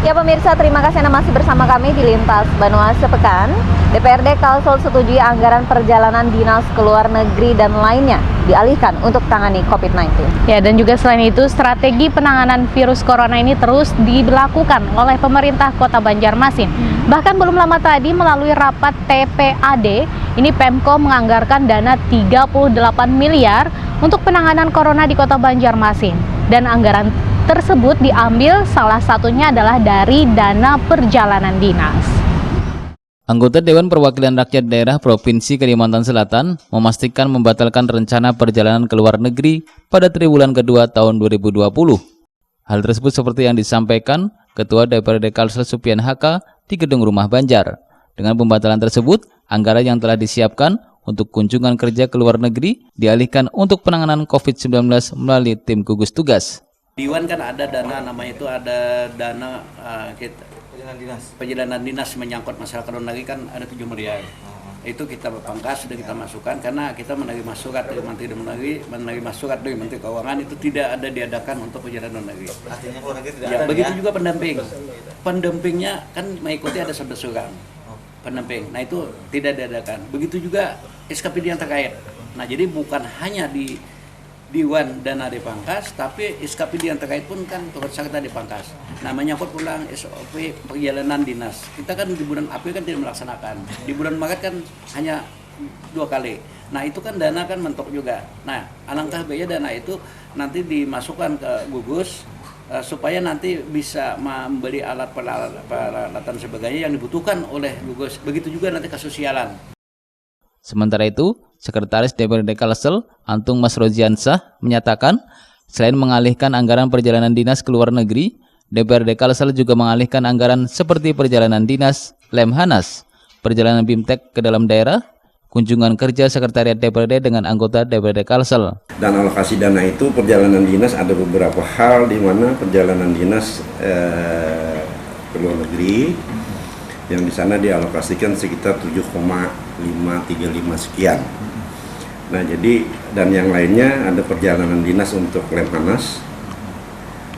Ya pemirsa, terima kasih Anda masih bersama kami di Lintas Banua Sepekan. DPRD Kalsel setujui anggaran perjalanan dinas ke luar negeri dan lainnya dialihkan untuk tangani COVID-19. Ya, dan juga selain itu, strategi penanganan virus corona ini terus dilakukan oleh pemerintah Kota Banjarmasin. Bahkan belum lama tadi melalui rapat TPAD, ini Pemko menganggarkan dana 38 miliar untuk penanganan corona di Kota Banjarmasin. Dan anggaran tersebut diambil salah satunya adalah dari dana perjalanan dinas. Anggota Dewan Perwakilan Rakyat Daerah Provinsi Kalimantan Selatan memastikan membatalkan rencana perjalanan ke luar negeri pada triwulan kedua tahun 2020. Hal tersebut seperti yang disampaikan Ketua DPRD Kalsel Supian HK di Gedung Rumah Banjar. Dengan pembatalan tersebut, anggaran yang telah disiapkan untuk kunjungan kerja ke luar negeri dialihkan untuk penanganan COVID-19 melalui tim gugus tugas. Di Iwan kan ada dana, namanya itu ada dana perjalanan dinas menyangkut masalah luar negeri kan ada 7 miliar. Itu kita pangkas, sudah kita masukkan karena kita menerima surat dari Menteri Dalam Negeri, menerima surat dari Menteri Keuangan itu tidak ada diadakan untuk perjalanan luar negeri. Artinya luar negeri tidak ya, ada begitu ya? Juga pendamping. Pendampingnya kan mengikuti ada 11 orang pendamping. Nah itu tidak diadakan. Begitu juga SKPD yang terkait. Nah jadi bukan hanya di Diwan dana dipangkas, tapi SKPD yang terkait pun kan turut serta dipangkas. Nah menyangkut pulang SOP perjalanan dinas. Kita kan di bulan April kan tidak melaksanakan. Di bulan Maret kan hanya 2 kali. Nah itu kan dana kan mentok juga. Nah alangkah baiknya dana itu nanti dimasukkan ke gugus supaya nanti bisa membeli alat peralatan sebagainya yang dibutuhkan oleh gugus. Begitu juga nanti kesosialan. Sementara itu, Sekretaris DPRD Kalsel, Antung Mas Roziansah, menyatakan selain mengalihkan anggaran perjalanan dinas ke luar negeri, DPRD Kalsel juga mengalihkan anggaran seperti perjalanan dinas, Lemhanas, perjalanan BIMTEK ke dalam daerah, kunjungan kerja Sekretariat DPRD dengan anggota DPRD Kalsel. Dan alokasi dana itu perjalanan dinas ada beberapa hal di mana perjalanan dinas ke luar negeri yang di sana dialokasikan sekitar 7,535 sekian. Nah jadi dan yang lainnya ada perjalanan dinas untuk Lemhanas,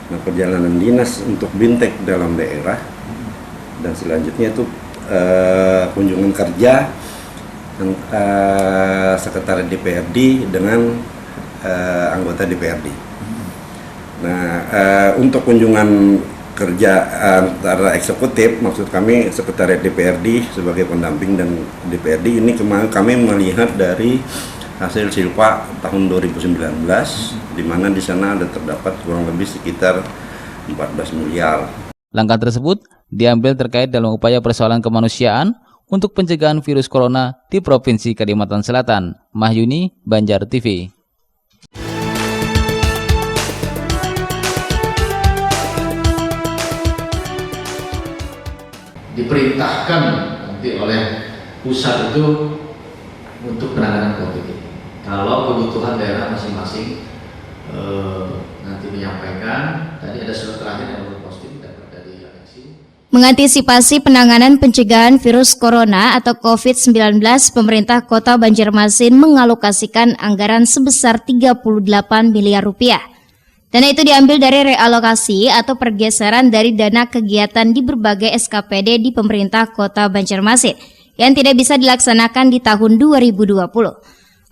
nah perjalanan dinas untuk BIMTEK dalam daerah, dan selanjutnya itu kunjungan kerja Sekretariat DPRD dengan anggota DPRD. Nah untuk kunjungan kerja antara eksekutif, maksud kami Sekretariat DPRD sebagai pendamping dan DPRD ini kami melihat dari hasil silpa tahun 2019 di mana di sana ada terdapat kurang lebih sekitar 14 miliar. Langkah tersebut diambil terkait dalam upaya persoalan kemanusiaan untuk pencegahan virus corona di Provinsi Kalimantan Selatan. Mahyuni, Banjar TV. Diperintahkan nanti oleh pusat itu untuk penanganan COVID ini. Kalau kebutuhan daerah masing-masing nanti menyampaikan, tadi ada surat terakhir yang baru posting dari Alexi. Mengantisipasi penanganan pencegahan virus corona atau COVID-19, pemerintah Kota Banjarmasin mengalokasikan anggaran sebesar 38 miliar rupiah. Dana itu diambil dari realokasi atau pergeseran dari dana kegiatan di berbagai SKPD di pemerintah Kota Banjarmasin yang tidak bisa dilaksanakan di tahun 2020.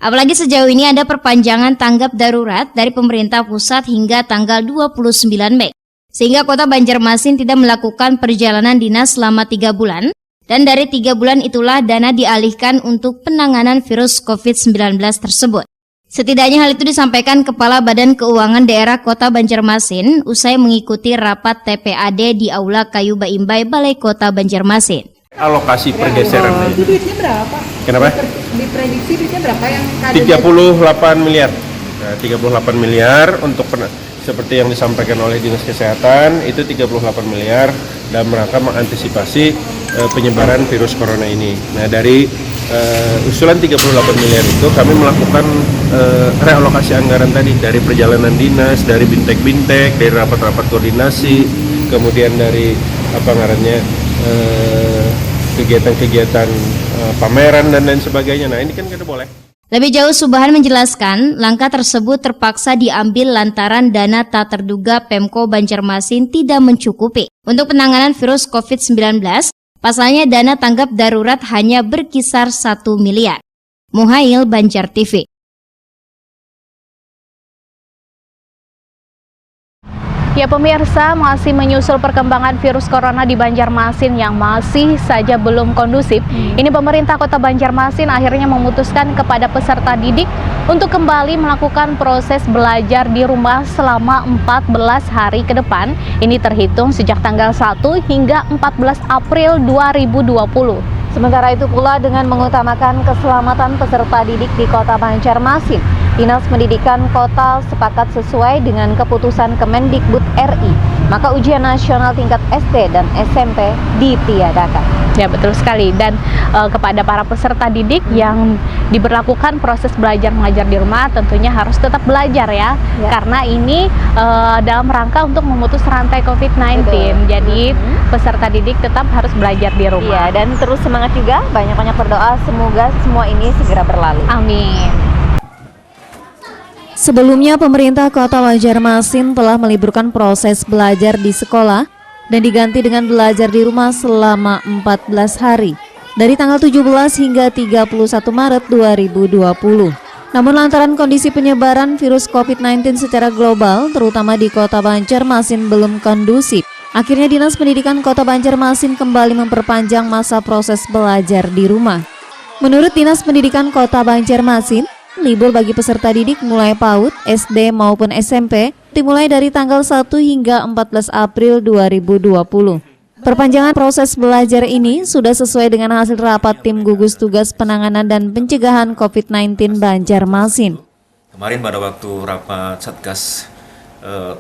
Apalagi sejauh ini ada perpanjangan tanggap darurat dari pemerintah pusat hingga tanggal 29 Mei. Sehingga Kota Banjarmasin tidak melakukan perjalanan dinas selama 3 bulan. Dan dari 3 bulan itulah dana dialihkan untuk penanganan virus COVID-19 tersebut. Setidaknya hal itu disampaikan Kepala Badan Keuangan Daerah Kota Banjarmasin usai mengikuti rapat TPAD di Aula Kayu Baimbai Balai Kota Banjarmasin. Alokasi pergeseran. Itu duitnya berapa? Kenapa? Diprediksi duitnya berapa yang 38 miliar. Nah, 38 miliar untuk seperti yang disampaikan oleh Dinas Kesehatan itu 38 miliar dalam rangka mengantisipasi penyebaran virus corona ini. Nah, dari usulan 38 miliar itu kami melakukan realokasi anggaran tadi dari perjalanan dinas, dari bintek-bintek, dari rapat-rapat koordinasi, kemudian dari kegiatan-kegiatan pameran dan lain sebagainya. Nah ini kan kita boleh. Lebih jauh, Subhan menjelaskan langkah tersebut terpaksa diambil lantaran dana tak terduga Pemko Banjarmasin tidak mencukupi untuk penanganan virus COVID-19. Pasalnya dana tanggap darurat hanya berkisar 1 miliar. Muhail, Banjar TV. Ya pemirsa, masih menyusul perkembangan virus corona di Banjarmasin yang masih saja belum kondusif. Ini pemerintah Kota Banjarmasin akhirnya memutuskan kepada peserta didik untuk kembali melakukan proses belajar di rumah selama 14 hari ke depan. Ini terhitung sejak tanggal 1 hingga 14 April 2020. Sementara itu pula dengan mengutamakan keselamatan peserta didik di Kota Banjarmasin, Dinas Pendidikan Kota sepakat sesuai dengan keputusan Kemendikbud RI, maka ujian nasional tingkat SD dan SMP ditiadakan. Ya betul sekali, dan kepada para peserta didik yang diberlakukan proses belajar mengajar di rumah tentunya harus tetap belajar ya. Karena ini dalam rangka untuk memutus rantai COVID-19. Jadi peserta didik tetap harus belajar di rumah. Iya, dan terus semangat juga, banyak-banyak berdoa semoga semua ini segera berlalu. Amin. Sebelumnya, pemerintah Kota Banjarmasin telah meliburkan proses belajar di sekolah dan diganti dengan belajar di rumah selama 14 hari dari tanggal 17 hingga 31 Maret 2020. Namun lantaran kondisi penyebaran virus COVID-19 secara global, terutama di Kota Banjarmasin belum kondusif, akhirnya Dinas Pendidikan Kota Banjarmasin kembali memperpanjang masa proses belajar di rumah. Menurut Dinas Pendidikan Kota Banjarmasin, libur bagi peserta didik mulai PAUD, SD maupun SMP dimulai dari tanggal 1 hingga 14 April 2020. Perpanjangan proses belajar ini sudah sesuai dengan hasil rapat tim gugus tugas penanganan dan pencegahan COVID-19 Banjarmasin. Kemarin pada waktu rapat Satgas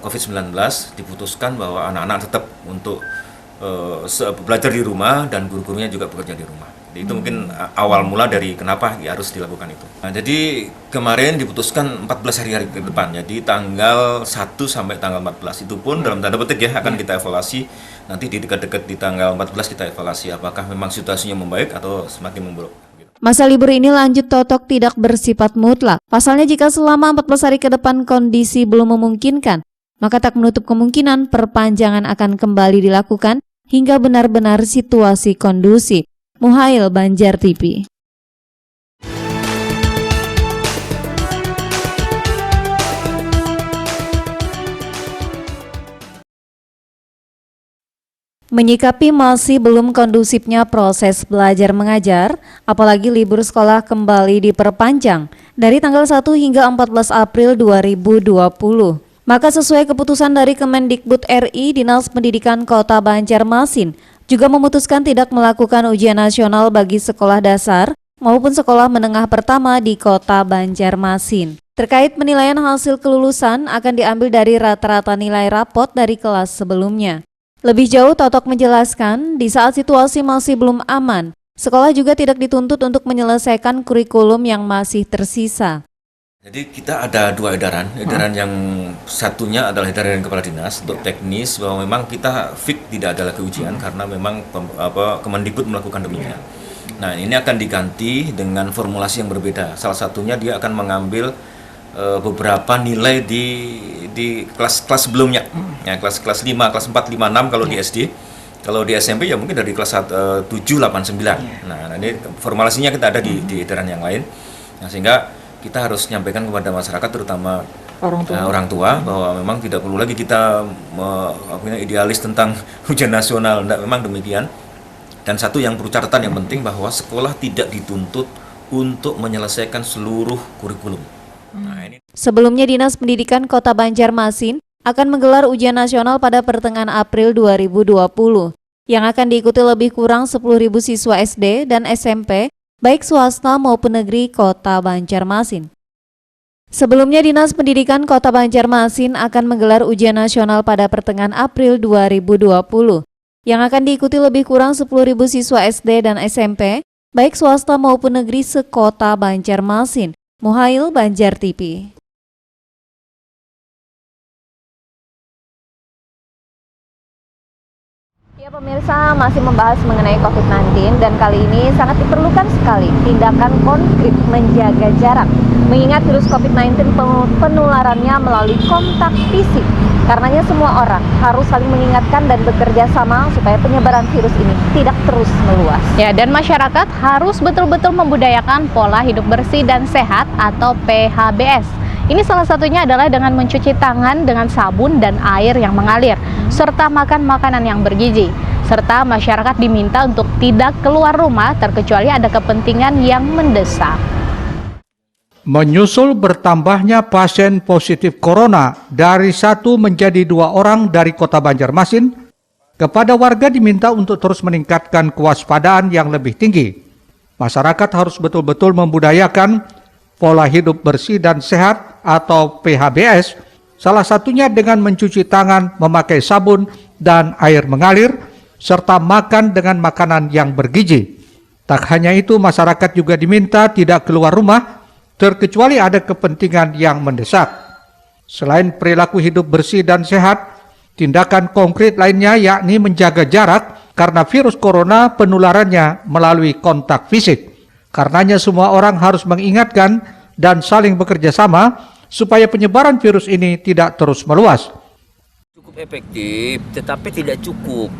COVID-19 diputuskan bahwa anak-anak tetap untuk belajar di rumah dan guru-gurunya juga bekerja di rumah. Itu mungkin awal mula dari kenapa harus dilakukan itu. Nah, jadi kemarin diputuskan 14 hari ke depan, jadi tanggal 1 sampai tanggal 14 itu pun dalam tanda petik ya akan kita evaluasi. Nanti di dekat-dekat di tanggal 14 kita evaluasi apakah memang situasinya membaik atau semakin memburuk. Masa libur ini lanjut totok tidak bersifat mutlak. Pasalnya jika selama 14 hari ke depan kondisi belum memungkinkan, maka tak menutup kemungkinan perpanjangan akan kembali dilakukan hingga benar-benar situasi kondusif. Muhail, Banjar TV. Menyikapi masih belum kondusifnya proses belajar mengajar, apalagi libur sekolah kembali diperpanjang dari tanggal 1 hingga 14 April 2020. Maka sesuai keputusan dari Kemendikbud RI, Dinas Pendidikan Kota Banjarmasin juga memutuskan tidak melakukan ujian nasional bagi sekolah dasar maupun sekolah menengah pertama di Kota Banjarmasin. Terkait penilaian hasil kelulusan akan diambil dari rata-rata nilai rapot dari kelas sebelumnya. Lebih jauh, Totok menjelaskan, di saat situasi masih belum aman, sekolah juga tidak dituntut untuk menyelesaikan kurikulum yang masih tersisa. Jadi kita ada dua edaran yang satunya adalah edaran kepala dinas untuk teknis bahwa memang kita fix tidak ada lagi ujian karena memang Kemendikbud melakukan demikian. Nah, ini akan diganti dengan formulasi yang berbeda. Salah satunya dia akan mengambil beberapa nilai di kelas-kelas sebelumnya, ya kelas 5, kelas 4, 5, 6 kalau di SD. Kalau di SMP ya mungkin dari kelas 7, 8, 9. Nah, ini formulasinya kita ada di edaran yang lain. Nah, sehingga kita harus menyampaikan kepada masyarakat terutama orang tua bahwa memang tidak perlu lagi kita idealis tentang ujian nasional, tidak, memang demikian. Dan satu yang perlu catatan yang penting bahwa sekolah tidak dituntut untuk menyelesaikan seluruh kurikulum. Nah, ini. Sebelumnya Dinas Pendidikan Kota Banjarmasin akan menggelar ujian nasional pada pertengahan April 2020 yang akan diikuti lebih kurang 10.000 siswa SD dan SMP baik swasta maupun negeri Kota Banjarmasin. Sebelumnya Dinas Pendidikan Kota Banjarmasin akan menggelar ujian nasional pada pertengahan April 2020 yang akan diikuti lebih kurang 10.000 siswa SD dan SMP baik swasta maupun negeri se-Kota Banjarmasin. Muhail, Banjar TV. Ya Pemirsa, masih membahas mengenai COVID-19 dan kali ini sangat diperlukan sekali tindakan konkret menjaga jarak. Mengingat virus COVID-19 penularannya melalui kontak fisik. Karenanya semua orang harus saling mengingatkan dan bekerja sama supaya penyebaran virus ini tidak terus meluas. Ya, dan masyarakat harus betul-betul membudayakan pola hidup bersih dan sehat atau PHBS. Ini salah satunya adalah dengan mencuci tangan dengan sabun dan air yang mengalir, serta makan makanan yang bergizi. Serta masyarakat diminta untuk tidak keluar rumah terkecuali ada kepentingan yang mendesak. Menyusul bertambahnya pasien positif corona dari 1 menjadi 2 orang dari Kota Banjarmasin, kepada warga diminta untuk terus meningkatkan kewaspadaan yang lebih tinggi. Masyarakat harus betul-betul membudayakan pola hidup bersih dan sehat atau PHBS, salah satunya dengan mencuci tangan, memakai sabun dan air mengalir, serta makan dengan makanan yang bergizi. Tak hanya itu, masyarakat juga diminta tidak keluar rumah, terkecuali ada kepentingan yang mendesak. Selain perilaku hidup bersih dan sehat, tindakan konkret lainnya yakni menjaga jarak karena virus corona penularannya melalui kontak fisik. Karenanya semua orang harus mengingatkan dan saling bekerja sama supaya penyebaran virus ini tidak terus meluas. Cukup efektif, tetapi tidak cukup.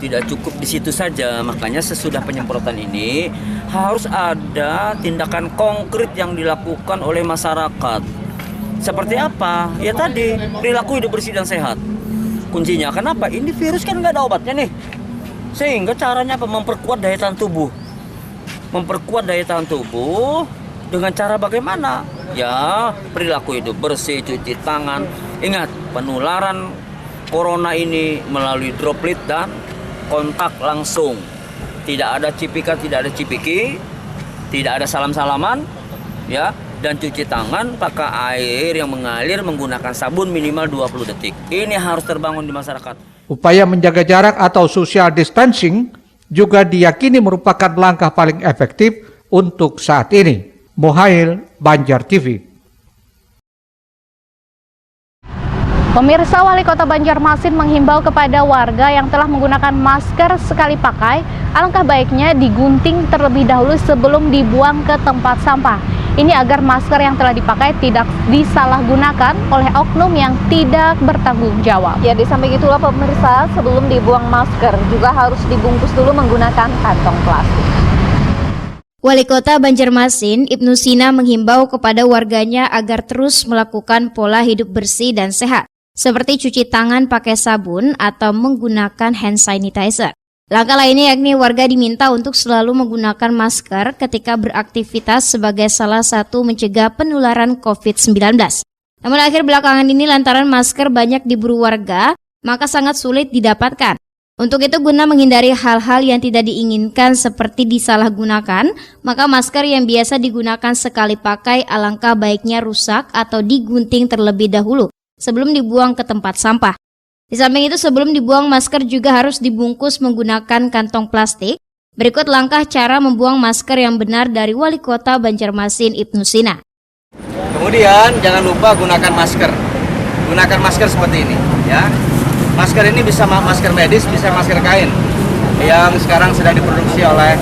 Tidak cukup di situ saja, makanya sesudah penyemprotan ini harus ada tindakan konkret yang dilakukan oleh masyarakat. Seperti apa? Ya tadi, perilaku hidup bersih dan sehat. Kuncinya, kenapa? Ini virus kan nggak ada obatnya nih. Sehingga caranya apa? Memperkuat daya tahan tubuh. Memperkuat daya tahan tubuh dengan cara bagaimana? Ya, perilaku hidup bersih, cuci tangan. Ingat, penularan corona ini melalui droplet dan kontak langsung. Tidak ada cipikan, tidak ada cipiki, tidak ada salam-salaman, ya, dan cuci tangan pakai air yang mengalir menggunakan sabun minimal 20 detik. Ini harus terbangun di masyarakat. Upaya menjaga jarak atau social distancing juga diyakini merupakan langkah paling efektif untuk saat ini. Mohail, Banjar TV. Pemirsa, Wali Kota Banjarmasin menghimbau kepada warga yang telah menggunakan masker sekali pakai, alangkah baiknya digunting terlebih dahulu sebelum dibuang ke tempat sampah. Ini agar masker yang telah dipakai tidak disalahgunakan oleh oknum yang tidak bertanggung jawab. Ya, di samping itulah pemirsa, sebelum dibuang masker juga harus dibungkus dulu menggunakan kantong plastik. Wali Kota Banjarmasin, Ibnu Sina menghimbau kepada warganya agar terus melakukan pola hidup bersih dan sehat, seperti cuci tangan pakai sabun atau menggunakan hand sanitizer. Langkah lainnya yakni warga diminta untuk selalu menggunakan masker ketika beraktivitas sebagai salah satu mencegah penularan COVID-19. Namun akhir belakangan ini lantaran masker banyak diburu warga, maka sangat sulit didapatkan. Untuk itu guna menghindari hal-hal yang tidak diinginkan seperti disalahgunakan, maka masker yang biasa digunakan sekali pakai alangkah baiknya rusak atau digunting terlebih dahulu sebelum dibuang ke tempat sampah. Di samping itu sebelum dibuang masker juga harus dibungkus menggunakan kantong plastik. Berikut langkah cara membuang masker yang benar dari Wali Kota Banjarmasin Ibnu Sina. Kemudian jangan lupa gunakan masker. Gunakan masker seperti ini, ya. Masker ini bisa masker medis, bisa masker kain yang sekarang sedang diproduksi oleh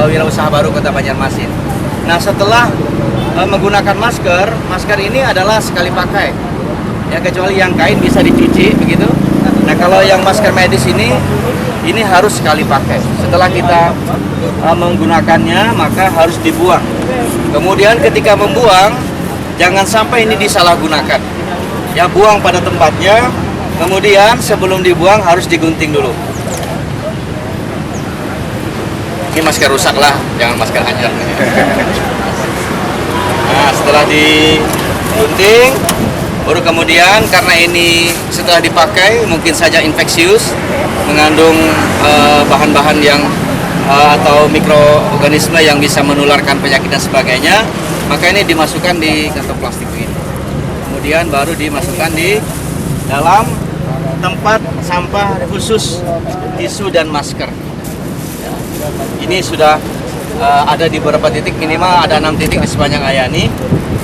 Wirausaha Baru Kota Banjarmasin. Nah, setelah menggunakan masker, masker ini adalah sekali pakai. Ya, kecuali yang kain bisa dicuci begitu. Nah, kalau yang masker medis ini harus sekali pakai. Setelah kita menggunakannya, maka harus dibuang. Kemudian ketika membuang, jangan sampai ini disalahgunakan. Ya, buang pada tempatnya. Kemudian sebelum dibuang harus digunting dulu. Ini masker rusak lah, jangan masker hancur. Nah, setelah digunting, baru kemudian karena ini setelah dipakai mungkin saja infeksius, mengandung bahan-bahan yang atau mikroorganisme yang bisa menularkan penyakit dan sebagainya, maka ini dimasukkan di kantong plastik ini. Kemudian baru dimasukkan di dalam tempat sampah khusus tisu dan masker. Ya. Ini sudah ada di beberapa titik, minimal ada 6 titik di sepanjang Ayani.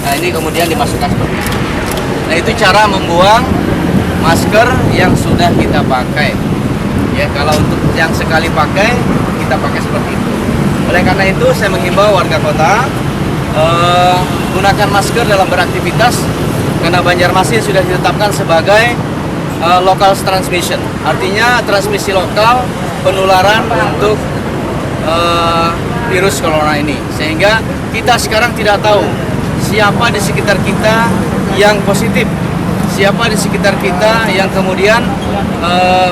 Nah, ini kemudian dimasukkan seperti itu. Nah, itu cara membuang masker yang sudah kita pakai. Ya, kalau untuk yang sekali pakai, kita pakai seperti itu. Oleh karena itu, saya menghimbau warga kota gunakan masker dalam beraktivitas, karena Banjarmasin sudah ditetapkan sebagai local transmission, artinya transmisi lokal penularan untuk virus corona ini. Sehingga kita sekarang tidak tahu siapa di sekitar kita yang positif, siapa di sekitar kita yang kemudian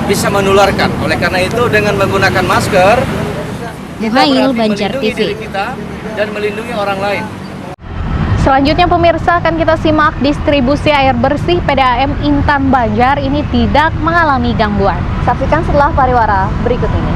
bisa menularkan. Oleh karena itu, dengan menggunakan masker, kita Muhail, berarti Banjar melindungi TV. diri kita dan melindungi orang lain. Selanjutnya pemirsa, akan kita simak distribusi air bersih PDAM Intan Banjar ini tidak mengalami gangguan. Saksikan setelah pariwara berikut ini.